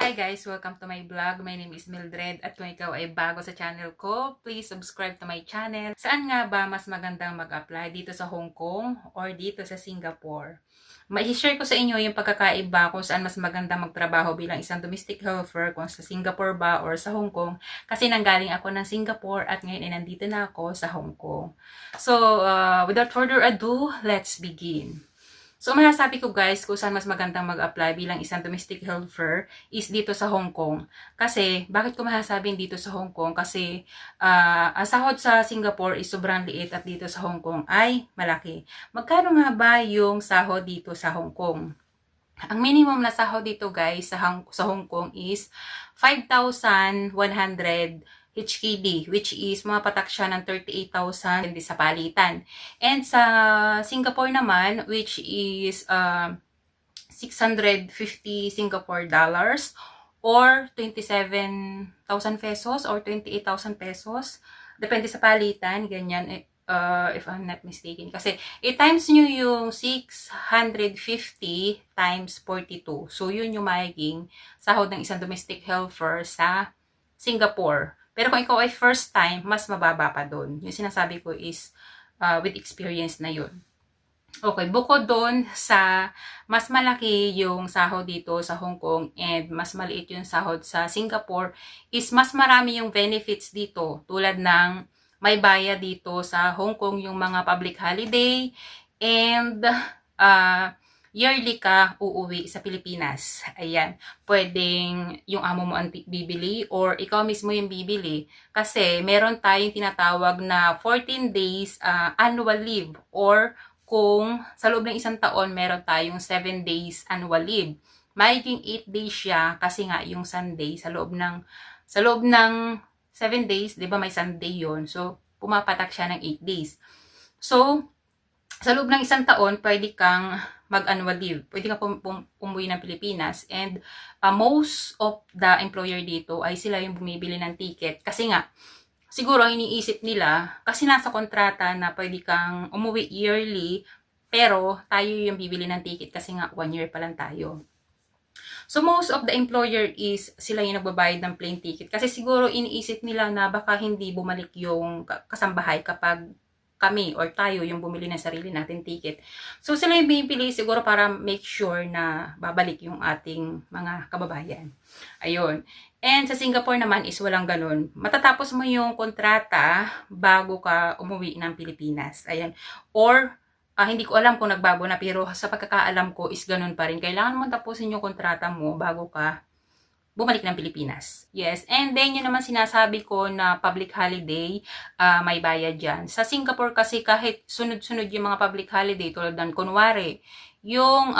Hi guys! Welcome to my vlog. My name is Mildred at kung ikaw ay bago sa channel ko, please subscribe to my channel. Saan nga ba mas magandang mag-apply? Dito sa Hong Kong or dito sa Singapore? Ma-share ko sa inyo yung pagkakaiba kung saan mas magandang magtrabaho bilang isang domestic helper, kung sa Singapore ba or sa Hong Kong. Kasi nanggaling ako ng Singapore at ngayon ay nandito na ako sa Hong Kong. So, without further ado, let's begin. So, masasabi ko guys, kung saan mas magandang mag-apply bilang isang domestic helper is dito sa Hong Kong. Kasi, bakit ko masasabing dito sa Hong Kong? Kasi, ang sahod sa Singapore is sobrang liit at dito sa Hong Kong ay malaki. Magkano nga ba yung sahod dito sa Hong Kong? Ang minimum na sahod dito guys sa Hong Kong is 5,100 HKD, which is mapatak siya ng 38,000 sa palitan. And sa Singapore naman, which is 650 Singapore dollars or 27,000 pesos or 28,000 pesos. Depende sa palitan, ganyan. If I'm not mistaken. Kasi, i-times nyo yung 650 times 42. So, yun yung magiging sahod ng isang domestic helper sa Singapore. Pero kung ikaw ay first time, mas mababa pa doon. Yung sinasabi ko is with experience na yun. Okay, bukod doon sa mas malaki yung sahod dito sa Hong Kong and mas maliit yung sahod sa Singapore, is mas marami yung benefits dito tulad ng may bayad dito sa Hong Kong yung mga public holiday and yearly ka uuwi sa Pilipinas. Ayan, pwedeng yung amo mo ang bibili or ikaw mismo yung bibili. Kasi meron tayong tinatawag na 14 days annual leave or kung sa loob ng isang taon meron tayong 7 days annual leave. Magiging 8 days siya kasi nga yung Sunday sa loob ng 7 days, 'di ba may Sunday 'yon. So pumapatak siya ng 8 days. So sa loob ng isang taon, pwede kang mag-annual leave. Pwede kang umuwi ng Pilipinas and most of the employer dito ay sila yung bumibili ng ticket kasi nga siguro iniisip nila, kasi nasa kontrata na pwede kang umuwi yearly, pero tayo yung bibili ng ticket kasi nga 1 year pa lang tayo. So, most of the employer is sila yung nagbabayad ng plane ticket. Kasi siguro iniisip nila na baka hindi bumalik yung kasambahay kapag kami or tayo yung bumili ng sarili natin ticket. So, sila yung bibili siguro para make sure na babalik yung ating mga kababayan. Ayun. And sa Singapore naman is walang ganun. Matatapos mo yung kontrata bago ka umuwi ng Pilipinas. Ayan. Or, hindi ko alam kung nagbago na pero sa pagkakaalam ko is ganun pa rin. Kailangan mo tapusin yung kontrata mo bago ka bumalik ng Pilipinas. Yes. And then, yun naman sinasabi ko na public holiday, may bayad dyan. Sa Singapore kasi kahit sunod-sunod yung mga public holiday, tulad ng kunwari, yung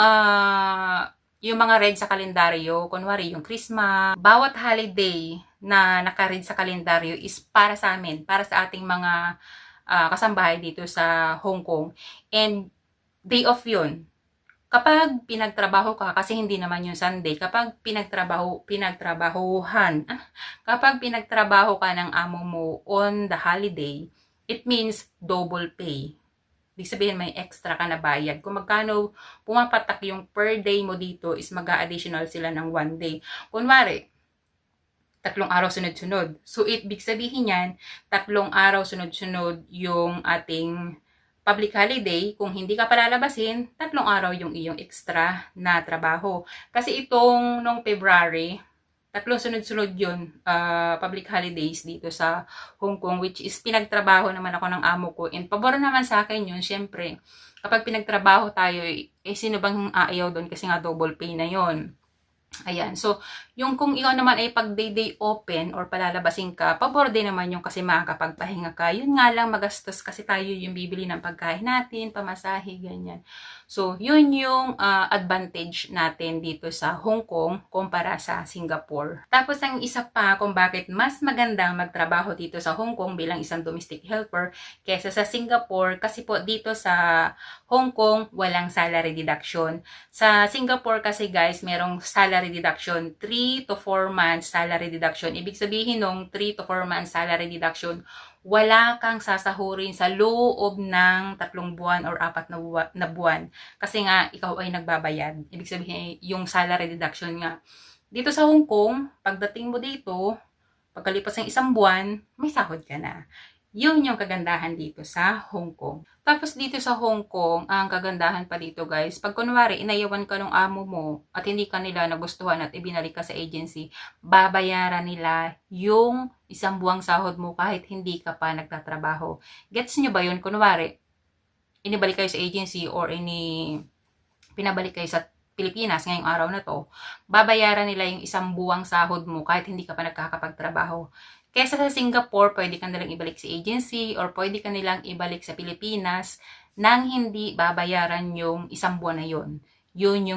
mga red sa kalendaryo, kunwari yung Christmas, bawat holiday na naka-red sa kalendaryo is para sa amin, para sa ating mga kasambahay dito sa Hong Kong. And day off yun. Kapag pinagtrabaho ka, kasi hindi naman yung Sunday, kapag pinagtrabaho ka ng amo mo on the holiday, it means double pay. Ibig sabihin may extra ka na bayad. Kung magkano pumapatak yung per day mo dito is mag-a-additional sila ng 1 day. Kunwari, 3 araw sunod-sunod. So, ibig sabihin yan, 3 araw sunod-sunod yung ating public holiday. Kung hindi ka palalabasin, 3 araw yung iyong extra na trabaho. Kasi itong nung February, 3 sunod-sunod yun, public holidays dito sa Hong Kong, which is pinagtrabaho naman ako ng amo ko. And pabor naman sa akin yun, syempre, kapag pinagtrabaho tayo, sino bang aayaw doon kasi nga double pay na yon. Ayan. So, yung kung ikaw naman ay pag day open or palalabasin ka, pabor din naman yung kasi makakapagpahinga ka. Yun nga lang magastos kasi tayo yung bibili ng pagkain natin, pamasahe, ganyan. So, yun yung advantage natin dito sa Hong Kong kumpara sa Singapore. Tapos, ang isa pa kung bakit mas magandang magtrabaho dito sa Hong Kong bilang isang domestic helper kesa sa Singapore, kasi po dito sa Hong Kong, walang salary deduction. Sa Singapore kasi guys, merong salary deduction, 3 to 4 months salary deduction. Ibig sabihin nung 3 to 4 months salary deduction, wala kang sasahurin sa loob ng 3 buwan or 4 na buwan. Kasi nga, ikaw ay nagbabayad. Ibig sabihin, yung salary deduction nga, Dito sa Hong Kong, pagdating mo dito, pagkalipas ng isang buwan, may sahod ka na. Yun yung kagandahan dito sa Hong Kong. Tapos dito sa Hong Kong, ang kagandahan pa dito guys, pag kunwari inayawan ka ng amo mo at hindi ka nila nagustuhan at ibinalik ka sa agency, babayaran nila yung isang buwang sahod mo kahit hindi ka pa nagtatrabaho. Gets nyo ba yun? Kunwari, inibalik kayo sa agency or pinabalik kayo sa Pilipinas ngayong araw na to, babayaran nila yung isang buwang sahod mo kahit hindi ka pa nagkakapagtrabaho. Kesa sa Singapore, pwede ka nilang ibalik sa agency or pwede ka nilang ibalik sa Pilipinas nang hindi babayaran yung isang buwan na yon. Yun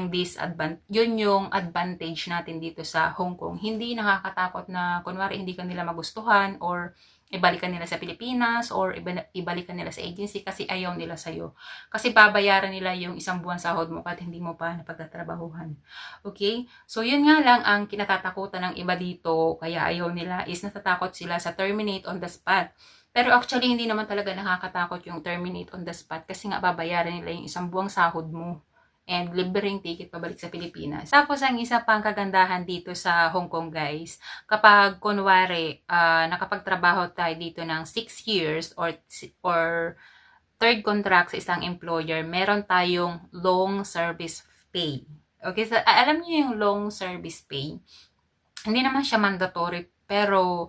yung advantage natin dito sa Hong Kong. Hindi nakakatakot na kunwari hindi ka nila magustuhan or ibalikan nila sa Pilipinas or ibalikan nila sa agency kasi ayaw nila sa'yo. Kasi babayaran nila yung isang buwan sahod mo kahit hindi mo pa napagtatrabahuhan. Okay? So, yun nga lang ang kinatatakutan ng iba dito, kaya ayaw nila, is natatakot sila sa terminate on the spot. Pero actually, hindi naman talaga nakakatakot yung terminate on the spot kasi nga babayaran nila yung isang buwang sahod mo and libreng ticket pabalik sa Pilipinas. Tapos, ang isa pang kagandahan dito sa Hong Kong, guys, kapag kunwari, nakapagtrabaho tayo dito ng 6 years or third contract sa isang employer, meron tayong long service pay. Okay, so, alam niyo yung long service pay? Hindi naman siya mandatory, pero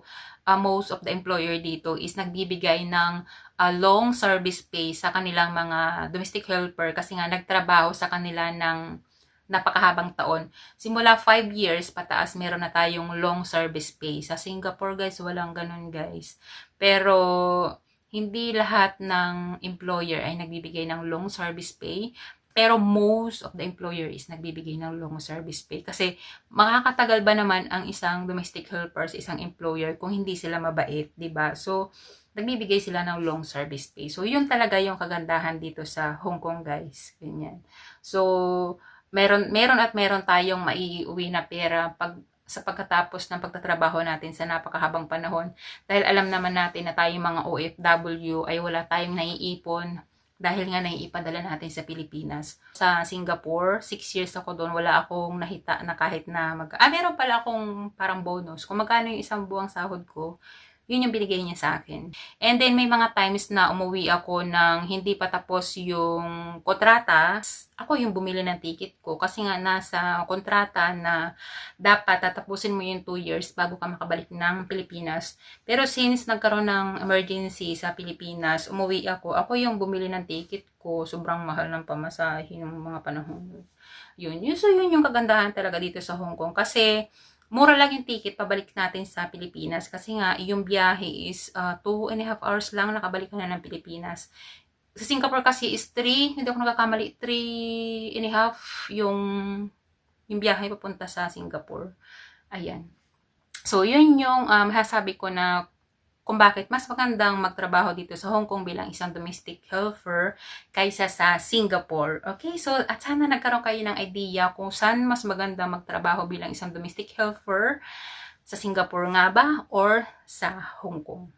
most of the employer dito is nagbibigay ng long service pay sa kanilang mga domestic helper kasi nga nagtrabaho sa kanila ng napakahabang taon. Simula 5 years pataas, meron na tayong long service pay. Sa Singapore, guys, walang ganun, guys. Pero hindi lahat ng employer ay nagbibigay ng long service pay. Pero most of the employer is nagbibigay ng long service pay. Kasi makakatagal ba naman ang isang domestic helper sa isang employer kung hindi sila mabait, 'di ba? So, nagbibigay sila ng long service pay. So, yun talaga yung kagandahan dito sa Hong Kong, guys. Ganyan. So, meron tayong maiuwi na pera sa pagkatapos ng pagtatrabaho natin sa napakahabang panahon. Dahil alam naman natin na tayong mga OFW ay wala tayong naiipon dahil nga naiipadala natin sa Pilipinas. Sa Singapore, 6 years ako doon, wala akong nahita na kahit na meron pala akong parang bonus. Kung magkano yung isang buwang sahod ko, yun yung binigay niya sa akin. And then, may mga times na umuwi ako ng hindi pa tapos yung kontrata. Ako yung bumili ng ticket ko kasi nga nasa kontrata na dapat tatapusin mo yung 2 years bago ka makabalik ng Pilipinas. Pero since nagkaroon ng emergency sa Pilipinas, umuwi ako. Ako yung bumili ng ticket ko. Sobrang mahal ng pamasahe ng mga panahon. So yun yung kagandahan talaga dito sa Hong Kong. Kasi mura lang yung ticket pabalik natin sa Pilipinas kasi nga yung biyahe is 2.5 hours lang nakabalik ka na ng Pilipinas. Sa Singapore kasi is 3, hindi ako nagkakamali, 3.5 yung biyahe papunta sa Singapore. Ayan. So, yun yung masasabi ko na kung bakit mas magandang magtrabaho dito sa Hong Kong bilang isang domestic helper kaysa sa Singapore. Okay, so at sana nagkaroon kayo ng idea kung saan mas maganda magtrabaho bilang isang domestic helper, sa Singapore nga ba or sa Hong Kong.